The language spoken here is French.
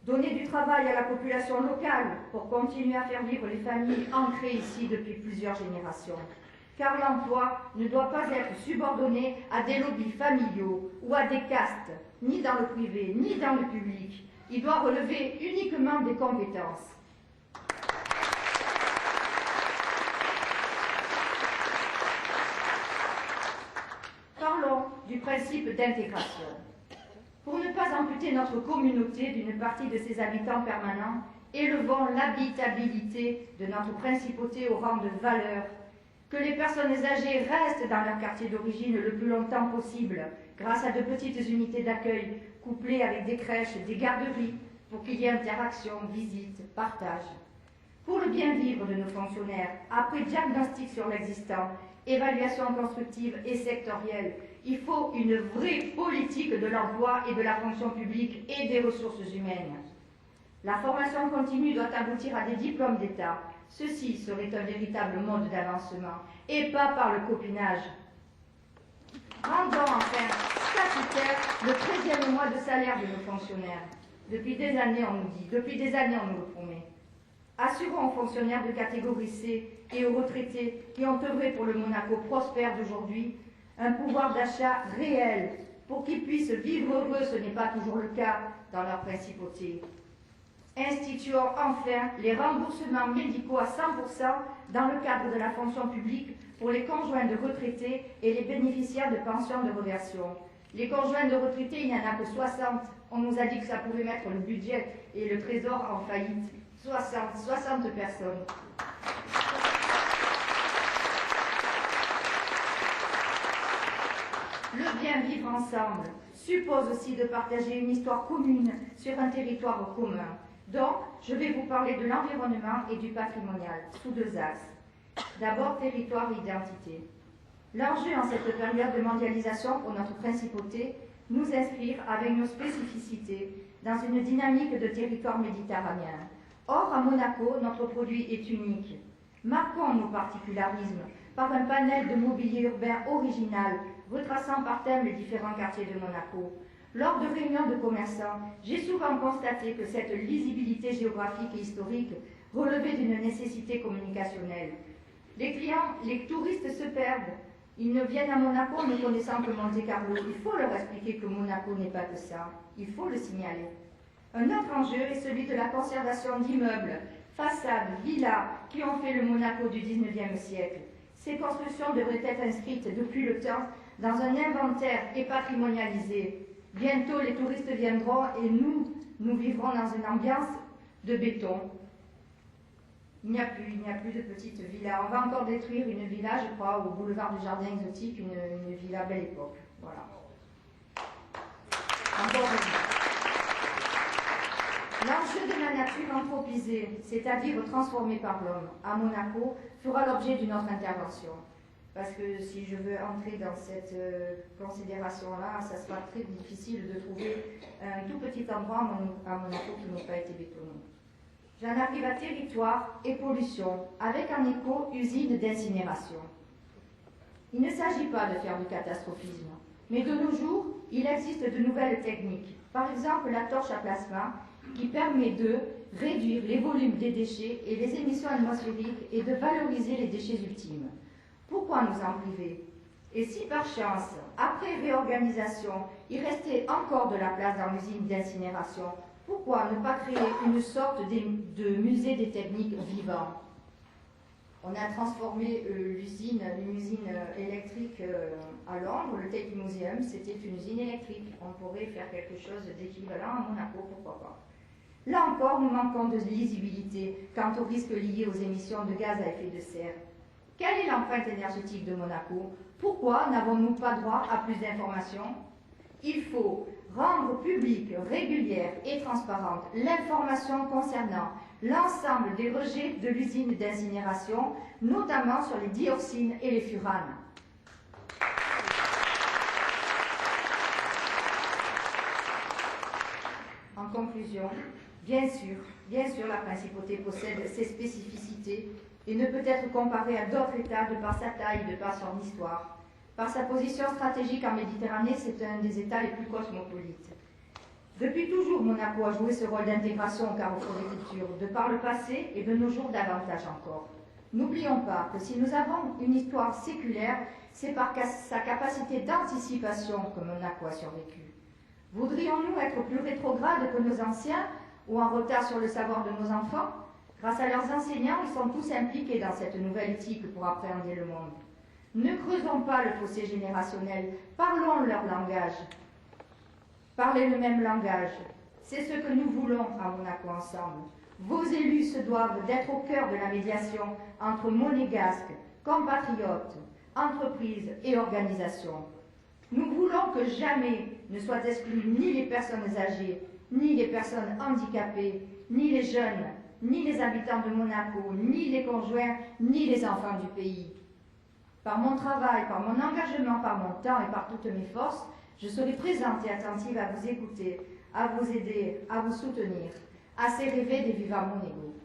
Donner du travail à la population locale pour continuer à faire vivre les familles ancrées ici depuis plusieurs générations. Car l'emploi ne doit pas être subordonné à des lobbies familiaux ou à des castes, ni dans le privé, ni dans le public. Il doit relever uniquement des compétences. Parlons du principe d'intégration. Pour ne pas amputer notre communauté d'une partie de ses habitants permanents, élevons l'habitabilité de notre principauté au rang de valeur. Que les personnes âgées restent dans leur quartier d'origine le plus longtemps possible, grâce à de petites unités d'accueil, couplées avec des crèches, des garderies, pour qu'il y ait interaction, visite, partage. Pour le bien-vivre de nos fonctionnaires, après diagnostic sur l'existant, évaluation constructive et sectorielle, il faut une vraie politique de l'emploi et de la fonction publique et des ressources humaines. La formation continue doit aboutir à des diplômes d'État. Ceci serait un véritable mode d'avancement, et pas par le copinage. Rendons enfin statutaire le 13e mois de salaire de nos fonctionnaires. Depuis des années, on nous dit, depuis des années, on nous le promet. Assurons aux fonctionnaires de catégorie C et aux retraités qui ont œuvré pour le Monaco prospère d'aujourd'hui un pouvoir d'achat réel pour qu'ils puissent vivre heureux, ce n'est pas toujours le cas dans leur principauté. Instituons enfin les remboursements médicaux à 100% dans le cadre de la fonction publique pour les conjoints de retraités et les bénéficiaires de pensions de reversion. Les conjoints de retraités, il n'y en a que 60. On nous a dit que ça pouvait mettre le budget et le trésor en faillite. 60 personnes. Le bien vivre ensemble suppose aussi de partager une histoire commune sur un territoire commun. Donc, je vais vous parler de l'environnement et du patrimonial, sous deux axes. D'abord, territoire et identité. L'enjeu en cette période de mondialisation pour notre principauté, nous inscrire avec nos spécificités dans une dynamique de territoire méditerranéen. Or, à Monaco, notre produit est unique. Marquons nos particularismes par un panel de mobilier urbain original, retraçant par thème les différents quartiers de Monaco. Lors de réunions de commerçants, j'ai souvent constaté que cette lisibilité géographique et historique relevait d'une nécessité communicationnelle. Les clients, les touristes se perdent. Ils ne viennent à Monaco ne connaissant que Monte-Carlo. Il faut leur expliquer que Monaco n'est pas que ça. Il faut le signaler. Un autre enjeu est celui de la conservation d'immeubles, façades, villas qui ont fait le Monaco du XIXe siècle. Ces constructions devraient être inscrites depuis le temps dans un inventaire et patrimonialisé. Bientôt, les touristes viendront et nous vivrons dans une ambiance de béton. Il n'y a plus de petites villas. On va encore détruire une villa, je crois, au boulevard du Jardin Exotique, une villa Belle Époque. Voilà. Encore une. L'enjeu de la nature anthropisée, c'est-à-dire transformée par l'homme, à Monaco, fera l'objet d'une autre intervention. Parce que si je veux entrer dans cette considération-là, ça sera très difficile de trouver un tout petit endroit à Monaco qui n'ait pas été bétonné. J'en arrive à territoire et pollution, avec en écho usine d'incinération. Il ne s'agit pas de faire du catastrophisme, mais de nos jours, il existe de nouvelles techniques. Par exemple, la torche à plasma, qui permet de réduire les volumes des déchets et les émissions atmosphériques et de valoriser les déchets ultimes. Pourquoi nous en priver? Et si par chance, après réorganisation, il restait encore de la place dans l'usine d'incinération, pourquoi ne pas créer une sorte de musée des techniques vivants? On a transformé une usine électrique à Londres, le Tech Museum, c'était une usine électrique. On pourrait faire quelque chose d'équivalent à Monaco, pourquoi pas. Là encore, nous manquons de lisibilité quant aux risques liés aux émissions de gaz à effet de serre. Quelle est l'empreinte énergétique de Monaco? Pourquoi n'avons-nous pas droit à plus d'informations? Il faut rendre publique, régulière et transparente l'information concernant l'ensemble des rejets de l'usine d'incinération, notamment sur les dioxines et les furanes. En conclusion, bien sûr, la principauté possède ses spécificités et ne peut être comparée à d'autres États de par sa taille, de par son histoire. Par sa position stratégique en Méditerranée, c'est un des États les plus cosmopolites. Depuis toujours, Monaco a joué ce rôle d'intégration au Carrefour des cultures, de par le passé et de nos jours davantage encore. N'oublions pas que si nous avons une histoire séculaire, c'est par sa capacité d'anticipation que Monaco a survécu. Voudrions-nous être plus rétrogrades que nos anciens ou en retard sur le savoir de nos enfants? Grâce à leurs enseignants, ils sont tous impliqués dans cette nouvelle éthique pour appréhender le monde. Ne creusons pas le fossé générationnel, parlons leur langage. Parlez le même langage. C'est ce que nous voulons à Monaco ensemble. Vos élus se doivent d'être au cœur de la médiation entre monégasques, compatriotes, entreprises et organisations. Nous voulons que jamais ne soient exclues ni les personnes âgées, ni les personnes handicapées, ni les jeunes, ni les habitants de Monaco, ni les conjoints, ni les enfants du pays. Par mon travail, par mon engagement, par mon temps et par toutes mes forces, je serai présente et attentive à vous écouter, à vous aider, à vous soutenir, à ces rêver des Viva Monégo.